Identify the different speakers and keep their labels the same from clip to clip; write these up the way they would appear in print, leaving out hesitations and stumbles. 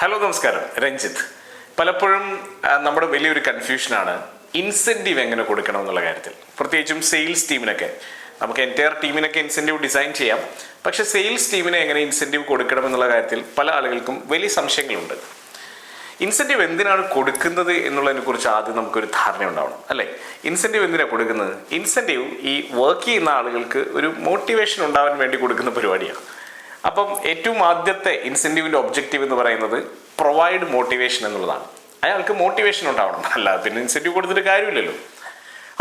Speaker 1: Hello നമസ്കാരം, രഞ്ജിത്ത്. പലപ്പോഴും നമ്മുടെ വലിയൊരു കൺഫ്യൂഷനാണ് ഇൻസെൻറ്റീവ് എങ്ങനെ കൊടുക്കണം എന്നുള്ള കാര്യത്തിൽ. പ്രത്യേകിച്ചും സെയിൽസ് ടീമിനൊക്കെ നമുക്ക് എൻറ്റയർ ടീമിനൊക്കെ ഇൻസെൻറ്റീവ് ഡിസൈൻ ചെയ്യാം. പക്ഷേ സെയിൽസ് ടീമിനെ എങ്ങനെ ഇൻസെൻറ്റീവ് കൊടുക്കണം എന്നുള്ള കാര്യത്തിൽ പല ആളുകൾക്കും വലിയ സംശയങ്ങളുണ്ട്. ഇൻസെൻറ്റീവ് എന്തിനാണ് കൊടുക്കുന്നത് എന്നുള്ളതിനെ കുറിച്ച് ആദ്യം നമുക്കൊരു ധാരണ ഉണ്ടാവണം, അല്ലേ? ഇൻസെൻറ്റീവ് എന്തിനാണ് കൊടുക്കുന്നത്? ഇൻസെൻറ്റീവ് ഈ വർക്ക് ചെയ്യുന്ന ആളുകൾക്ക് ഒരു മോട്ടിവേഷൻ ഉണ്ടാവാൻ വേണ്ടി കൊടുക്കുന്ന പരിപാടിയാണ്. അപ്പം ഏറ്റവും ആദ്യത്തെ ഇൻസെൻറ്റീവിൻ്റെ ഒബ്ജക്റ്റീവ് എന്ന് പറയുന്നത് പ്രൊവൈഡ് മോട്ടിവേഷൻ എന്നുള്ളതാണ്. അയാൾക്ക് മോട്ടിവേഷൻ ഉണ്ടാവണം, അല്ലാതെ പിന്നെ ഇൻസെൻറ്റീവ് കൊടുത്തിട്ട് കാര്യമില്ലല്ലോ.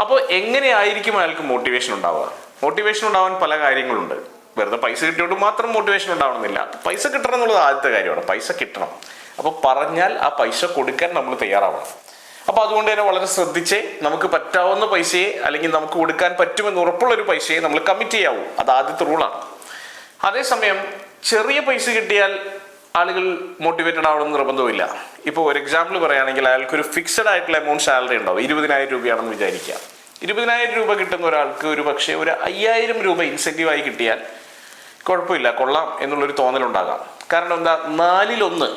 Speaker 1: അപ്പോൾ എങ്ങനെയായിരിക്കും അയാൾക്ക് മോട്ടിവേഷൻ ഉണ്ടാവുക? മോട്ടിവേഷൻ ഉണ്ടാവാൻ പല കാര്യങ്ങളുണ്ട്. വെറുതെ പൈസ കിട്ടിയോണ്ട് മാത്രം മോട്ടിവേഷൻ ഉണ്ടാവണമെന്നില്ല. പൈസ കിട്ടണം എന്നുള്ളത് ആദ്യത്തെ കാര്യമാണ്. പൈസ കിട്ടണം. അപ്പോൾ പറഞ്ഞാൽ ആ പൈസ കൊടുക്കാൻ നമ്മൾ തയ്യാറാവണം. അപ്പോൾ അതുകൊണ്ട് തന്നെ വളരെ ശ്രദ്ധിച്ച് നമുക്ക് പറ്റാവുന്ന പൈസയെ അല്ലെങ്കിൽ നമുക്ക് കൊടുക്കാൻ പറ്റുമെന്ന് ഉറപ്പുള്ളൊരു പൈസയെ നമ്മൾ കമ്മിറ്റ് ചെയ്യാവൂ. അത് ആദ്യത്തെ റൂളാണ്. അതേസമയം ചെറിയ പൈസ കിട്ടിയാൽ ആളുകൾ മോട്ടിവേറ്റഡ് ആവണമെന്ന് നിർബന്ധമില്ല. ഇപ്പോൾ ഒരു എക്സാമ്പിൾ പറയുകയാണെങ്കിൽ അയാൾക്കൊരു ഫിക്സഡ് ആയിട്ടുള്ള എമൗണ്ട് സാലറി ഉണ്ടാവും. 20,000 രൂപയാണെന്ന് വിചാരിക്കുക. 20,000 രൂപ കിട്ടുന്ന ഒരാൾക്ക് ഒരു പക്ഷേ ഒരു 5,000 രൂപ ഇൻസെൻറ്റീവായി കിട്ടിയാൽ കുഴപ്പമില്ല, കൊള്ളാം എന്നുള്ളൊരു തോന്നലുണ്ടാകാം. കാരണം എന്താ, 4/1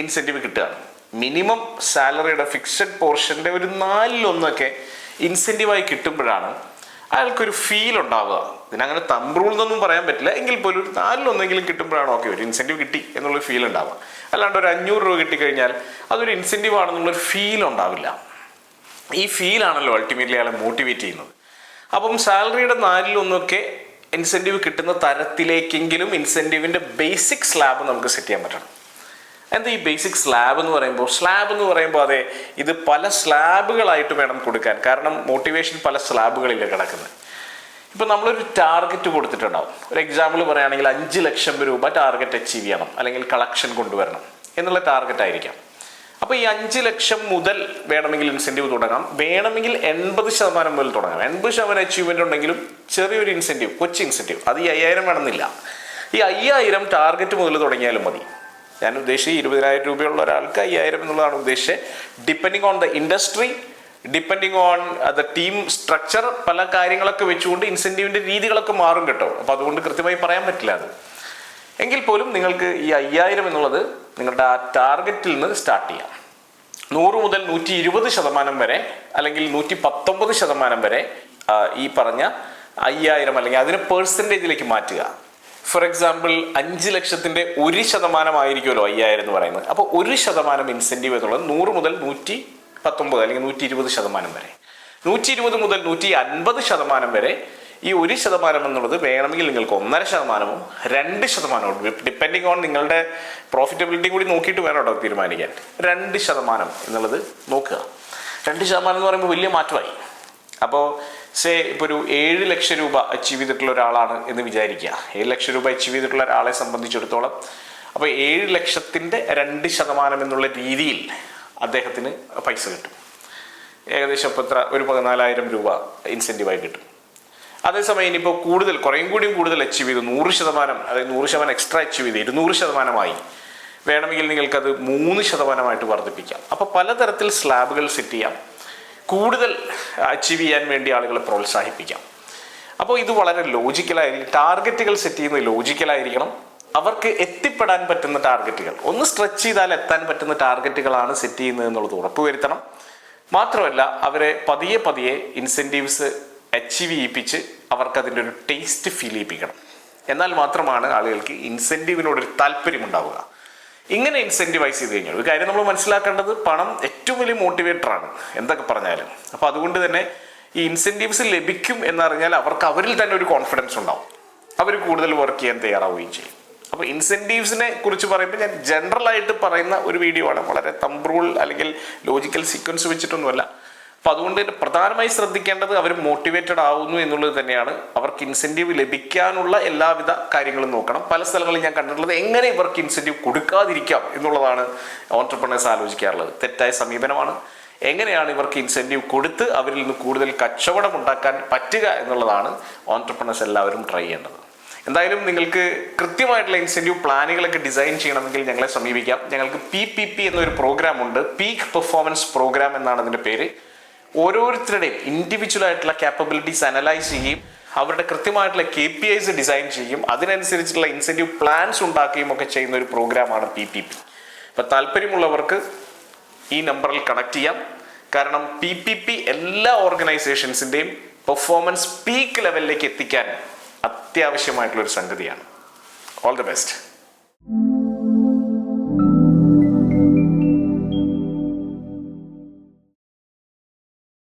Speaker 1: ഇൻസെൻറ്റീവ് കിട്ടുകയാണ്. മിനിമം സാലറിയുടെ ഫിക്സഡ് പോർഷൻ്റെ ഒരു 4/1 ഇൻസെൻറ്റീവായി കിട്ടുമ്പോഴാണ് അയാൾക്കൊരു ഫീൽ ഉണ്ടാവുക. ഇതിനങ്ങനെ തമ്പ് റൂൾ എന്നൊന്നും പറയാൻ പറ്റില്ല, എങ്കിൽ പോലും ഒരു 4/1 കിട്ടുമ്പോഴാണ് ഓക്കെ ഒരു ഇൻസെൻറ്റീവ് കിട്ടി എന്നുള്ളൊരു ഫീൽ ഉണ്ടാവുക. അല്ലാണ്ട് ഒരു 500 രൂപ കിട്ടിക്കഴിഞ്ഞാൽ അതൊരു ഇൻസെൻറ്റീവ് ആണെന്നുള്ളൊരു ഫീൽ ഉണ്ടാവില്ല. ഈ ഫീലാണല്ലോ അൾട്ടിമേറ്റ്ലി അയാളെ മോട്ടിവേറ്റ് ചെയ്യുന്നത്. അപ്പം സാലറിയുടെ 4/1 ഇൻസെൻറ്റീവ് കിട്ടുന്ന തരത്തിലേക്കെങ്കിലും ഇൻസെൻറ്റീവിൻ്റെ ബേസിക് സ്ലാബ് നമുക്ക് സെറ്റ് ചെയ്യാൻ പറ്റണം. എന്താ ഈ ബേസിക് സ്ലാബ് എന്ന് പറയുമ്പോൾ അതെ, ഇത് പല സ്ലാബുകളായിട്ട് വേണം കൊടുക്കാൻ. കാരണം മോട്ടിവേഷൻ പല സ്ലാബുകളിലാണ് കിടക്കുന്നത്. ഇപ്പം നമ്മളൊരു ടാർഗറ്റ് കൊടുത്തിട്ടുണ്ടാവും. ഒരു എക്സാമ്പിൾ പറയുകയാണെങ്കിൽ 5 ലക്ഷം രൂപ ടാർഗറ്റ് അച്ചീവ് ചെയ്യണം, അല്ലെങ്കിൽ കളക്ഷൻ കൊണ്ടുവരണം എന്നുള്ള ടാർഗറ്റ് ആയിരിക്കാം. അപ്പോൾ ഈ 5 ലക്ഷം മുതൽ വേണമെങ്കിൽ ഇൻസെൻറ്റീവ് തുടങ്ങാം. വേണമെങ്കിൽ 80% മുതൽ തുടങ്ങാം. 80% അച്ചീവ്മെൻ്റ് ഉണ്ടെങ്കിലും ചെറിയൊരു ഇൻസെൻറ്റീവ്, കൊച്ചു ഇൻസെൻറ്റീവ്, അത് ഈ 5,000 വേണമെന്നില്ല. ഈ 5,000 ടാർഗറ്റ് മുതൽ തുടങ്ങിയാലും മതി. ഞാൻ ഉദ്ദേശിച്ചത് 20,000 രൂപയുള്ള ഒരാൾക്ക് 5,000 എന്നുള്ളതാണ് ഉദ്ദേശിച്ചത്. Depending on the industry, depending on the team structure, പല കാര്യങ്ങളൊക്കെ വെച്ചുകൊണ്ട് ഇൻസെൻറ്റീവിൻ്റെ രീതികളൊക്കെ മാറും കേട്ടോ. അപ്പോൾ അതുകൊണ്ട് കൃത്യമായി പറയാൻ പറ്റില്ല അത്. എങ്കിൽ പോലും നിങ്ങൾക്ക് ഈ 5,000 എന്നുള്ളത് നിങ്ങളുടെ ആ ടാർഗറ്റിൽ നിന്ന് സ്റ്റാർട്ട് ചെയ്യാം. 100 മുതൽ 120% വരെ, അല്ലെങ്കിൽ 119% വരെ ഈ പറഞ്ഞ 5,000 അല്ലെങ്കിൽ അതിന് പെർസെൻറ്റേജിലേക്ക് മാറ്റുക. ഫോർ എക്സാമ്പിൾ 5 ലക്ഷത്തിൻ്റെ 1% ആയിരിക്കുമല്ലോ 5,000 എന്ന് പറയുന്നത്. അപ്പോൾ 1% ഇൻസെൻറ്റീവ് എന്നുള്ളത് 100 മുതൽ 119 അല്ലെങ്കിൽ 120% വരെ. 120 മുതൽ 150% വരെ ഈ 1% എന്നുള്ളത് വേണമെങ്കിൽ നിങ്ങൾക്ക് 1.5%, 2%, ഡിപ്പെൻഡിങ് ഓൺ നിങ്ങളുടെ പ്രോഫിറ്റബിലിറ്റി കൂടി നോക്കിയിട്ട് വേണം കേട്ടോ തീരുമാനിക്കാൻ. 2% എന്നുള്ളത് നോക്കുക. 2% എന്ന് പറയുമ്പോൾ വലിയ മാറ്റമായി. അപ്പോൾ ഇപ്പോൾ ഒരു 7 ലക്ഷം രൂപ അച്ചീവ് ചെയ്തിട്ടുള്ള ഒരാളാണ് എന്ന് വിചാരിക്കുക. 7 ലക്ഷം രൂപ അച്ചീവ് ചെയ്തിട്ടുള്ള ഒരാളെ സംബന്ധിച്ചിടത്തോളം അപ്പോൾ 7 ലക്ഷത്തിൻ്റെ 2% എന്നുള്ള രീതിയിൽ അദ്ദേഹത്തിന് പൈസ കിട്ടും. ഏകദേശം ഇപ്പോൾ ഒരു 14,000 രൂപ ഇൻസെൻറ്റീവായി കിട്ടും. അതേസമയം ഇനിയിപ്പോൾ കുറേയും കൂടിയും കൂടുതൽ അച്ചീവ് ചെയ്തു, 100%, അതായത് 100% എക്സ്ട്രാ അച്ചീവ് ചെയ്ത് 200% വേണമെങ്കിൽ നിങ്ങൾക്കത് 3% വർദ്ധിപ്പിക്കാം. അപ്പോൾ പലതരത്തിൽ സ്ലാബുകൾ സെറ്റ് ചെയ്യാം. കൂടുതൽ അച്ചീവ് ചെയ്യാൻ വേണ്ടി ആളുകളെ പ്രോത്സാഹിപ്പിക്കാം. അപ്പോൾ ഇത് വളരെ ലോജിക്കലായിരിക്കും. ടാർഗറ്റുകൾ സെറ്റ് ചെയ്യുന്നത് ലോജിക്കലായിരിക്കണം. അവർക്ക് എത്തിപ്പെടാൻ പറ്റുന്ന ടാർഗറ്റുകൾ, ഒന്ന് സ്ട്രെച്ച് ചെയ്താൽ എത്താൻ പറ്റുന്ന ടാർഗറ്റുകളാണ് സെറ്റ് ചെയ്യുന്നത് എന്നുള്ളത് ഉറപ്പുവരുത്തണം. മാത്രമല്ല അവരെ പതിയെ ഇൻസെൻറ്റീവ്സ് അച്ചീവ് ചെയ്യിപ്പിച്ച് അവർക്കതിൻ്റെ ഒരു ടേസ്റ്റ് ഫീൽ ചെയ്യിപ്പിക്കണം. എന്നാൽ മാത്രമാണ് ആളുകൾക്ക് ഇൻസെൻറ്റീവിനോടൊരു താല്പര്യമുണ്ടാവുക. ഇങ്ങനെ ഇൻസെൻറ്റിവൈസ് ചെയ്ത് കഴിഞ്ഞാൽ ഒരു കാര്യം നമ്മൾ മനസ്സിലാക്കേണ്ടത്, പണം ഏറ്റവും വലിയ മോട്ടിവേറ്ററാണ് എന്തൊക്കെ പറഞ്ഞാലും. അപ്പോൾ അതുകൊണ്ട് തന്നെ ഈ ഇൻസെൻറ്റീവ്സ് ലഭിക്കും എന്നറിഞ്ഞാൽ അവരിൽ തന്നെ ഒരു കോൺഫിഡൻസ് ഉണ്ടാവും. അവർ കൂടുതൽ വർക്ക് ചെയ്യാൻ തയ്യാറാവുകയും ചെയ്യും. അപ്പോൾ ഇൻസെൻറ്റീവ്സിനെ കുറിച്ച് പറയുമ്പോൾ ഞാൻ ജനറലായിട്ട് പറയുന്ന ഒരു വീഡിയോ ആണ്, വളരെ തമ്പ് റൂൾ അല്ലെങ്കിൽ ലോജിക്കൽ സീക്വൻസ് വെച്ചിട്ടൊന്നുമല്ല. അപ്പോൾ അതുകൊണ്ട് തന്നെ പ്രധാനമായി ശ്രദ്ധിക്കേണ്ടത് അവർ മോട്ടിവേറ്റഡ് ആവുന്നു എന്നുള്ളത് തന്നെയാണ്. അവർക്ക് ഇൻസെൻറ്റീവ് ലഭിക്കാനുള്ള എല്ലാവിധ കാര്യങ്ങളും നോക്കണം. പല സ്ഥലങ്ങളിൽ ഞാൻ കണ്ടിട്ടുള്ളത് എങ്ങനെ ഇവർക്ക് ഇൻസെൻറ്റീവ് കൊടുക്കാതിരിക്കാം എന്നുള്ളതാണ് ഓൺട്രപ്രണേഴ്സ് ആലോചിക്കാറുള്ളത്. തെറ്റായ സമീപനമാണ്. എങ്ങനെയാണ് ഇവർക്ക് ഇൻസെൻറ്റീവ് കൊടുത്ത് അവരിൽ നിന്ന് കൂടുതൽ കച്ചവടം ഉണ്ടാക്കാൻ പറ്റുക എന്നുള്ളതാണ് ഓൺട്രപ്രണേഴ്സ് എല്ലാവരും ട്രൈ ചെയ്യേണ്ടത്. എന്തായാലും നിങ്ങൾക്ക് കൃത്യമായിട്ടുള്ള ഇൻസെൻറ്റീവ് പ്ലാനുകളൊക്കെ ഡിസൈൻ ചെയ്യണമെങ്കിൽ ഞങ്ങളെ സമീപിക്കാം. ഞങ്ങൾക്ക് PPP എന്നൊരു പ്രോഗ്രാം ഉണ്ട്. പീക്ക് പെർഫോമൻസ് പ്രോഗ്രാം എന്നാണ് അതിൻ്റെ പേര്. ഓരോരുത്തരുടെയും ഇൻഡിവിജ്വൽ ആയിട്ടുള്ള ക്യാപ്പബിലിറ്റീസ് അനലൈസ് ചെയ്യും, അവരുടെ കൃത്യമായിട്ടുള്ള KPIs ഡിസൈൻ ചെയ്യും, അതിനനുസരിച്ചുള്ള ഇൻസെൻറ്റീവ് പ്ലാൻസ് ഉണ്ടാക്കുകയും ഒക്കെ ചെയ്യുന്ന ഒരു പ്രോഗ്രാമാണ് PPP. അപ്പം താല്പര്യമുള്ളവർക്ക് ഈ നമ്പറിൽ കണക്ട് ചെയ്യാം. കാരണം PPP എല്ലാ ഓർഗനൈസേഷൻസിൻ്റെയും പെർഫോമൻസ് പീക്ക് ലെവലിലേക്ക് എത്തിക്കാൻ അത്യാവശ്യമായിട്ടുള്ളൊരു സംഗതിയാണ്. All the best.